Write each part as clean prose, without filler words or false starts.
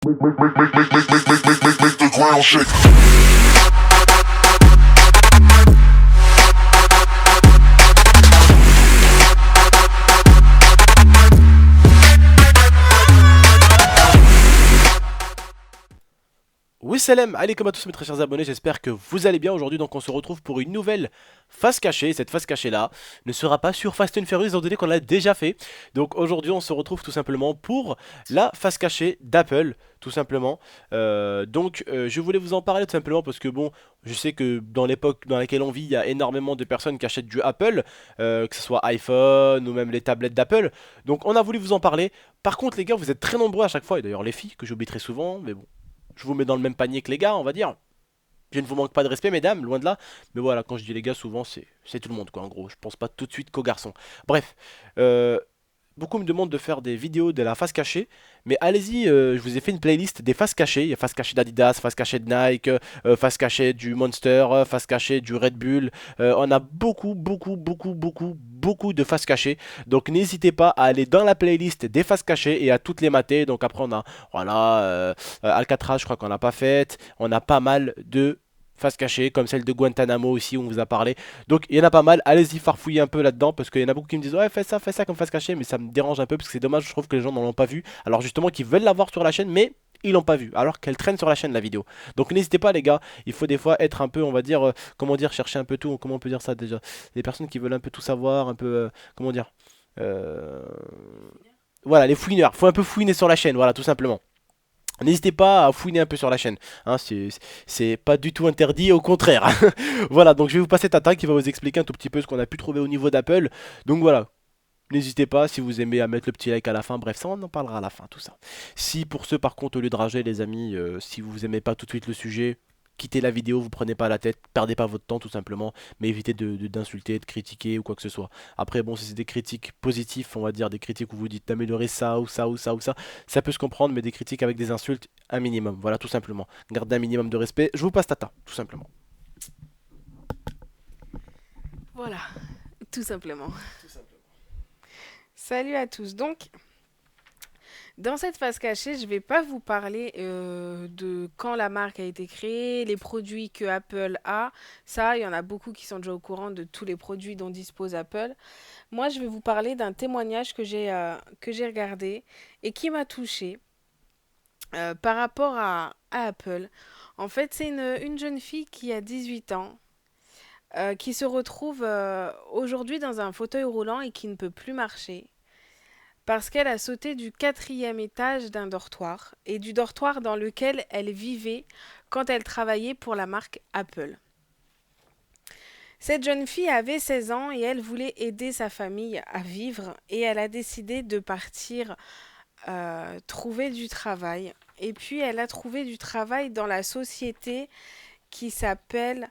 Make the ground shake. Oui salam, alaikum à tous mes très chers abonnés, j'espère que vous allez bien aujourd'hui. Donc on se retrouve pour une nouvelle face cachée. Cette face cachée là ne sera pas sur Fast and Furious étant donné qu'on l'a déjà fait. Donc aujourd'hui on se retrouve tout simplement pour la face cachée d'Apple, tout simplement. Je voulais vous en parler tout simplement parce que bon, je sais que dans l'époque dans laquelle on vit, il y a énormément de personnes qui achètent du Apple, que ce soit iPhone ou même les tablettes d'Apple. Donc on a voulu vous en parler. Par contre les gars, vous êtes très nombreux à chaque fois, et d'ailleurs les filles, que j'oublie très souvent, mais bon. Je vous mets dans le même panier que les gars, on va dire. Je ne vous manque pas de respect, mesdames, loin de là. Mais voilà, quand je dis les gars, souvent, c'est tout le monde, quoi, en gros. Je pense pas tout de suite qu'aux garçons. Bref, euh, beaucoup me demandent de faire des vidéos de la face cachée. Mais allez-y, je vous ai fait une playlist des faces cachées. Il y a face cachée d'Adidas, face cachée de Nike, face cachée du Monster, face cachée du Red Bull. On a beaucoup de faces cachées. Donc n'hésitez pas à aller dans la playlist des faces cachées et à toutes les mater. Donc après, on a, voilà, Alcatraz, je crois qu'on n'a pas fait. On a pas mal de face cachée, comme celle de Guantanamo aussi, on vous a parlé. Donc il y en a pas mal, allez-y farfouiller un peu là-dedans, parce qu'il y en a beaucoup qui me disent ouais fais ça comme face cachée, mais ça me dérange un peu, parce que c'est dommage, je trouve que les gens n'en ont pas vu. Alors justement qu'ils veulent l'avoir sur la chaîne, mais ils l'ont pas vu, alors qu'elle traîne sur la chaîne la vidéo. Donc n'hésitez pas les gars, il faut des fois être un peu, on va dire, comment dire, chercher un peu tout, comment on peut dire ça déjà. Les personnes qui veulent un peu tout savoir, un peu, comment dire, euh, voilà, les fouineurs, faut un peu fouiner sur la chaîne, voilà, tout simplement. N'hésitez pas à fouiner un peu sur la chaîne, hein, c'est pas du tout interdit, au contraire. Voilà, donc je vais vous passer Tata qui va vous expliquer un tout petit peu ce qu'on a pu trouver au niveau d'Apple. Donc voilà, n'hésitez pas si vous aimez à mettre le petit like à la fin, bref, ça on en parlera à la fin, tout ça. Si pour ceux par contre, au lieu de rager les amis, si vous aimez pas tout de suite le sujet, quittez la vidéo, vous prenez pas la tête, perdez pas votre temps tout simplement, mais évitez d'insulter, de critiquer ou quoi que ce soit. Après bon, si c'est des critiques positives, on va dire des critiques où vous dites d'améliorer ça ou ça ou ça ou ça peut se comprendre, mais des critiques avec des insultes, un minimum, voilà tout simplement. Gardez un minimum de respect, je vous passe Tata, tout simplement. Voilà, tout simplement. Tout simplement. Salut à tous. Donc, dans cette phase cachée, je ne vais pas vous parler de quand la marque a été créée, les produits que Apple a. Ça, il y en a beaucoup qui sont déjà au courant de tous les produits dont dispose Apple. Moi, je vais vous parler d'un témoignage que j'ai regardé et qui m'a touchée par rapport à Apple. En fait, c'est une jeune fille qui a 18 ans, qui se retrouve aujourd'hui dans un fauteuil roulant et qui ne peut plus marcher parce qu'elle a sauté du quatrième étage d'un dortoir et du dortoir dans lequel elle vivait quand elle travaillait pour la marque Apple. Cette jeune fille avait 16 ans et elle voulait aider sa famille à vivre et elle a décidé de partir trouver du travail. Et puis elle a trouvé du travail dans la société qui s'appelle,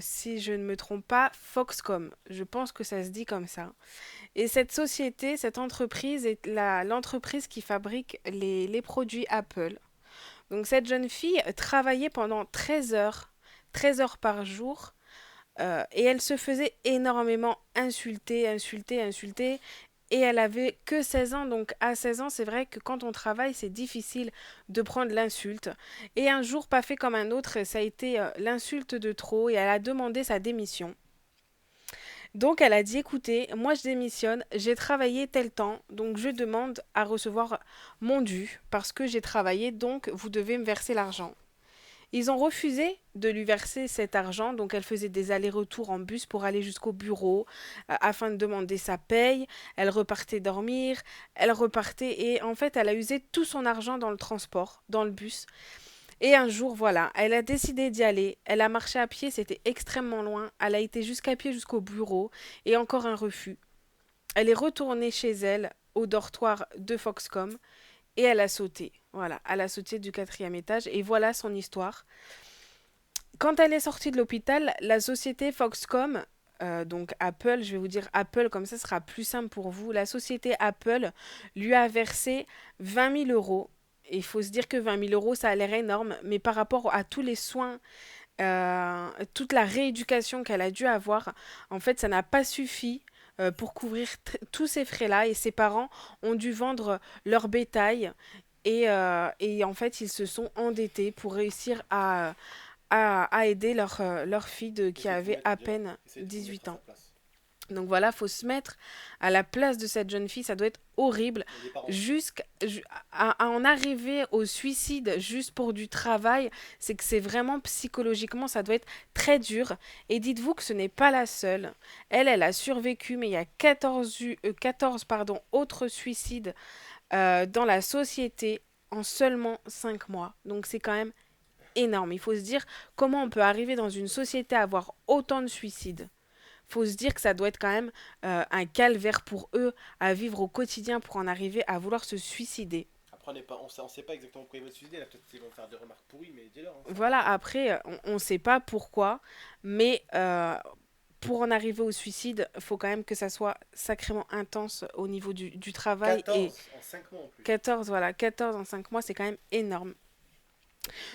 si je ne me trompe pas, Foxcom. Je pense que ça se dit comme ça. Et cette société, cette entreprise est l'entreprise qui fabrique les produits Apple. Donc cette jeune fille travaillait pendant 13 heures par jour, et elle se faisait énormément insulter. Et elle avait que 16 ans, donc à 16 ans, c'est vrai que quand on travaille, c'est difficile de prendre l'insulte. Et un jour, pas fait comme un autre, ça a été l'insulte de trop et elle a demandé sa démission. Donc elle a dit écoutez, moi je démissionne, j'ai travaillé tel temps, donc je demande à recevoir mon dû parce que j'ai travaillé, donc vous devez me verser l'argent. Ils ont refusé de lui verser cet argent, donc elle faisait des allers-retours en bus pour aller jusqu'au bureau afin de demander sa paye. Elle repartait dormir, elle repartait et en fait elle a usé tout son argent dans le transport, dans le bus. Et un jour, voilà, elle a décidé d'y aller. Elle a marché à pied, c'était extrêmement loin. Elle a été jusqu'à pied jusqu'au bureau et encore un refus. Elle est retournée chez elle, au dortoir de Foxcom, et elle a sauté. Voilà, elle a sauté du quatrième étage et voilà son histoire. Quand elle est sortie de l'hôpital, la société Foxcom, donc Apple, je vais vous dire Apple comme ça sera plus simple pour vous, la société Apple lui a versé 20 000 euros. Et il faut se dire que 20 000 euros, ça a l'air énorme, mais par rapport à tous les soins, toute la rééducation qu'elle a dû avoir, en fait, ça n'a pas suffi pour couvrir tous ces frais-là. Et ses parents ont dû vendre leur bétail Et en fait, ils se sont endettés pour réussir à aider leur fille qui Essaye de vous avait mettre, à dis-leur, peine essaye de vous mettre 18 à sa ans. place. Donc voilà, faut se mettre à la place de cette jeune fille, ça doit être horrible. Et les parents aussi. Jusqu'à à en arriver au suicide juste pour du travail, c'est que c'est vraiment psychologiquement, ça doit être très dur. Et dites-vous que ce n'est pas la seule. Elle a survécu, mais il y a 14 pardon, autres suicides dans la société en seulement 5 mois. Donc c'est quand même énorme. Il faut se dire comment on peut arriver dans une société à avoir autant de suicides. Faut se dire que ça doit être quand même un calvaire pour eux à vivre au quotidien pour en arriver à vouloir se suicider. Après, on sait pas exactement pourquoi ils veulent se suicider. Là, peut-être qu'ils vont faire des remarques pourries, mais dis-leur, hein, c'est Voilà, important. après, on ne sait pas pourquoi, mais pour en arriver au suicide, il faut quand même que ça soit sacrément intense au niveau du travail. Et 14 en 5 mois en plus. 14 voilà, 14 en 5 mois, c'est quand même énorme.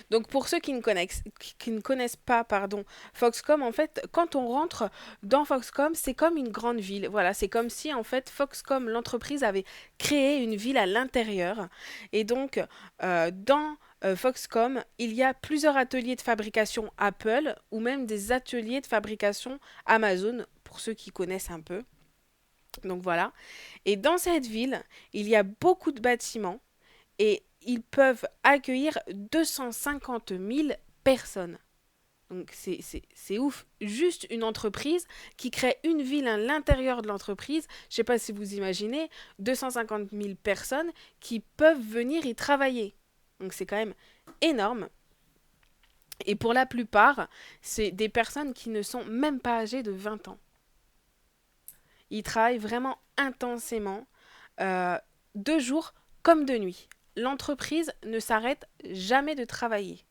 Donc pour ceux qui ne connaissent pas pardon, Foxcom, en fait, quand on rentre dans Foxcom, c'est comme une grande ville. Voilà, c'est comme si en fait Foxcom, l'entreprise, avait créé une ville à l'intérieur. Et donc dans Foxcom, il y a plusieurs ateliers de fabrication Apple ou même des ateliers de fabrication Amazon, pour ceux qui connaissent un peu. Donc voilà. Et dans cette ville, il y a beaucoup de bâtiments et ils peuvent accueillir 250 000 personnes. Donc c'est ouf. Juste une entreprise qui crée une ville à l'intérieur de l'entreprise. Je ne sais pas si vous imaginez, 250 000 personnes qui peuvent venir y travailler. Donc c'est quand même énorme. Et pour la plupart, c'est des personnes qui ne sont même pas âgées de 20 ans. Ils travaillent vraiment intensément, euh, de jour comme de nuit. L'entreprise ne s'arrête jamais de travailler.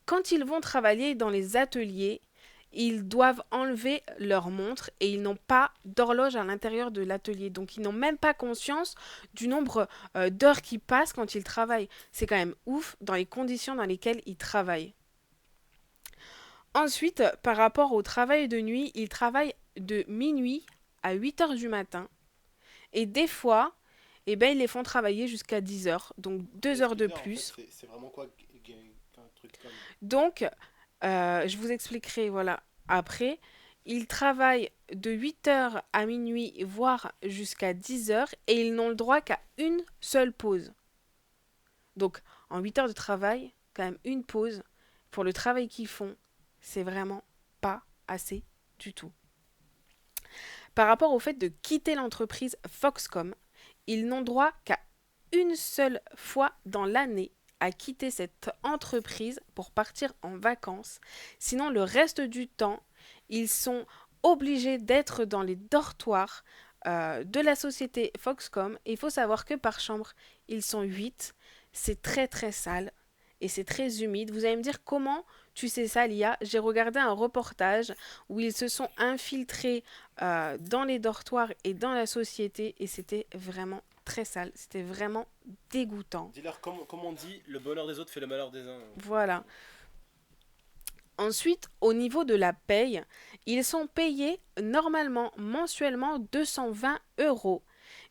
Quand ils vont travailler dans les ateliers, ils doivent enlever leur montre et ils n'ont pas d'horloge à l'intérieur de l'atelier. Donc ils n'ont même pas conscience du nombre d'heures qui passent quand ils travaillent. C'est quand même ouf dans les conditions dans lesquelles ils travaillent. Ensuite, par rapport au travail de nuit, ils travaillent de minuit à 8 heures du matin. Et des fois, eh ben, ils les font travailler jusqu'à 10 heures, donc Après, 2 les heures de streamers, en fait, plus. c'est vraiment quoi un truc comme. Donc, je vous expliquerai, voilà, après. Ils travaillent de 8 heures à minuit, voire jusqu'à 10 heures, et ils n'ont le droit qu'à une seule pause. Donc, en 8 heures de travail, quand même une pause, pour le travail qu'ils font, c'est vraiment pas assez du tout. Par rapport au fait de quitter l'entreprise Foxcom, ils n'ont droit qu'à une seule fois dans l'année à quitter cette entreprise pour partir en vacances. Sinon, le reste du temps, ils sont obligés d'être dans les dortoirs de la société Foxcom. Et il faut savoir que par chambre, ils sont 8. C'est très très sale et c'est très humide. Vous allez me dire comment tu sais ça, Lia? J'ai regardé un reportage où ils se sont infiltrés dans les dortoirs et dans la société et c'était vraiment très sale. C'était vraiment dégoûtant. Dis-leur, comme on dit, le bonheur des autres fait le malheur des uns. Voilà. Ensuite, au niveau de la paye, ils sont payés normalement mensuellement 220 euros.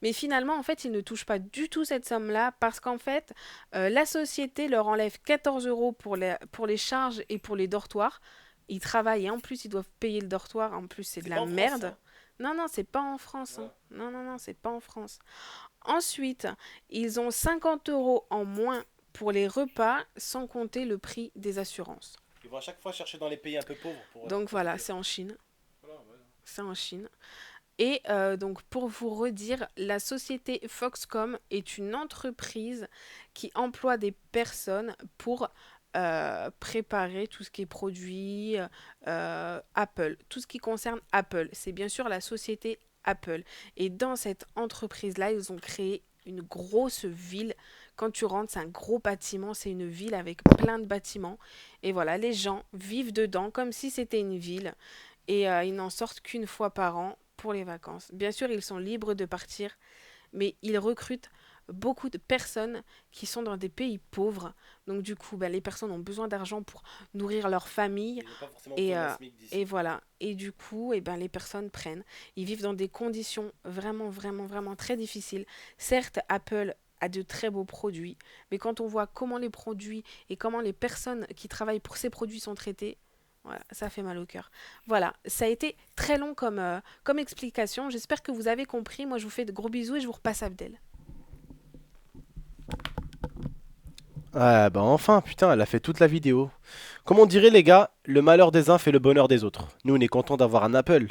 Mais finalement, en fait, ils ne touchent pas du tout cette somme-là parce qu'en fait, la société leur enlève 14 euros pour les charges et pour les dortoirs. Ils travaillent et en plus, ils doivent payer le dortoir. En plus, c'est de C'est la pas en France, merde. ça. Non, non, c'est pas en France, hein. Voilà. Non, non, non, c'est pas en France. Ensuite, ils ont 50 euros en moins pour les repas, sans compter le prix des assurances. Ils vont à chaque fois chercher dans les pays un peu pauvres Donc pour se voilà, payer. c'est en Chine. Voilà, ouais. C'est en Chine. Et donc pour vous redire, la société Foxcom est une entreprise qui emploie des personnes pour préparer tout ce qui est produit Apple, tout ce qui concerne Apple. C'est bien sûr la société Apple. Et dans cette entreprise-là, ils ont créé une grosse ville. Quand tu rentres, c'est un gros bâtiment, c'est une ville avec plein de bâtiments. Et voilà, les gens vivent dedans comme si c'était une ville et ils n'en sortent qu'une fois par an pour les vacances. Bien sûr, ils sont libres de partir, mais ils recrutent beaucoup de personnes qui sont dans des pays pauvres. Donc du coup, bah, les personnes ont besoin d'argent pour nourrir leur famille Ils n'ont pas forcément besoin et, d'un euh, SMIC et d'ici. voilà. Et du coup, ben, les personnes prennent. Ils vivent dans des conditions vraiment, vraiment, vraiment très difficiles. Certes, Apple a de très beaux produits, mais quand on voit comment les produits et comment les personnes qui travaillent pour ces produits sont traitées, voilà, ça fait mal au cœur. Voilà, ça a été très long comme explication. J'espère que vous avez compris. Moi, je vous fais de gros bisous et je vous repasse Abdel. Ah bah enfin, putain, elle a fait toute la vidéo. Comme on dirait les gars, le malheur des uns fait le bonheur des autres. Nous on est contents d'avoir un Apple.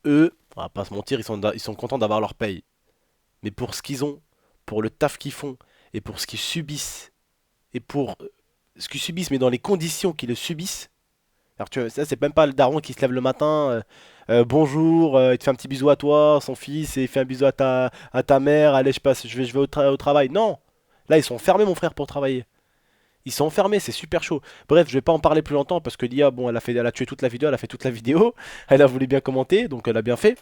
Eux, on va pas se mentir, ils sont contents d'avoir leur paye. Mais pour ce qu'ils ont, pour le taf qu'ils font, et pour ce qu'ils subissent, et pour ce qu'ils subissent, mais dans les conditions qu'ils le subissent. Alors tu vois, ça c'est même pas le daron qui se lève le matin, bonjour, il te fait un petit bisou à toi, son fils, et il fait un bisou à ta mère, allez je passe, je vais au travail. Non! Là ils sont fermés mon frère pour travailler. Ils sont enfermés, c'est super chaud. Bref, je vais pas en parler plus longtemps parce que l'IA, bon, elle a tué toute la vidéo, elle a fait toute la vidéo. Elle a voulu bien commenter, donc elle a bien fait.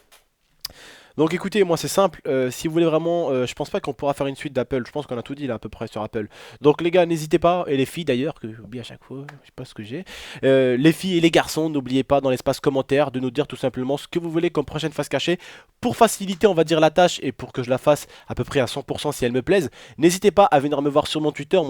Donc écoutez, moi c'est simple, si vous voulez vraiment, je pense pas qu'on pourra faire une suite d'Apple, je pense qu'on a tout dit là à peu près sur Apple. Donc les gars, n'hésitez pas, et les filles d'ailleurs, que j'oublie à chaque fois, je sais pas ce que j'ai. Les filles et les garçons, n'oubliez pas dans l'espace commentaire de nous dire tout simplement ce que vous voulez comme prochaine face cachée, pour faciliter on va dire la tâche et pour que je la fasse à peu près à 100% si elle me plaise. N'hésitez pas à venir me voir sur mon Twitter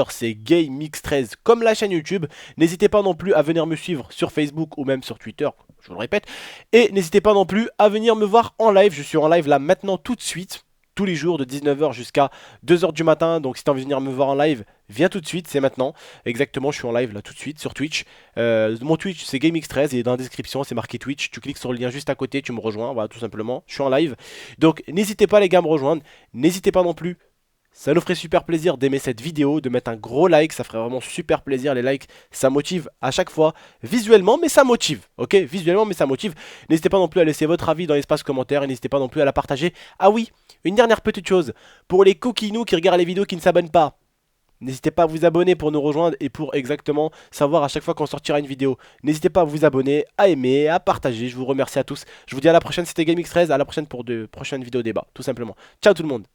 c'est GameX13 comme la chaîne YouTube. N'hésitez pas non plus à venir me suivre sur Facebook ou même sur Twitter, je vous le répète. Et n'hésitez pas non plus à venir me voir en live. Je suis en live là maintenant tout de suite. Tous les jours de 19h jusqu'à 2h du matin. Donc si tu as envie de venir me voir en live, viens tout de suite, c'est maintenant. Exactement, je suis en live là tout de suite sur Twitch. Mon Twitch c'est GameX13, il est dans la description, c'est marqué Twitch. Tu cliques sur le lien juste à côté, tu me rejoins, voilà tout simplement. Je suis en live. Donc n'hésitez pas les gars à me rejoindre. N'hésitez pas non plus. Ça nous ferait super plaisir d'aimer cette vidéo, de mettre un gros like, ça ferait vraiment super plaisir. Les likes, ça motive à chaque fois, visuellement, mais ça motive, ok? Visuellement, mais ça motive. N'hésitez pas non plus à laisser votre avis dans l'espace commentaire et n'hésitez pas non plus à la partager. Ah oui, une dernière petite chose, pour les coquinous qui regardent les vidéos qui ne s'abonnent pas, n'hésitez pas à vous abonner pour nous rejoindre et pour exactement savoir à chaque fois qu'on sortira une vidéo. N'hésitez pas à vous abonner, à aimer, à partager. Je vous remercie à tous. Je vous dis à la prochaine, c'était GameX13, à la prochaine pour de prochaines vidéos débat, tout simplement. Ciao tout le monde.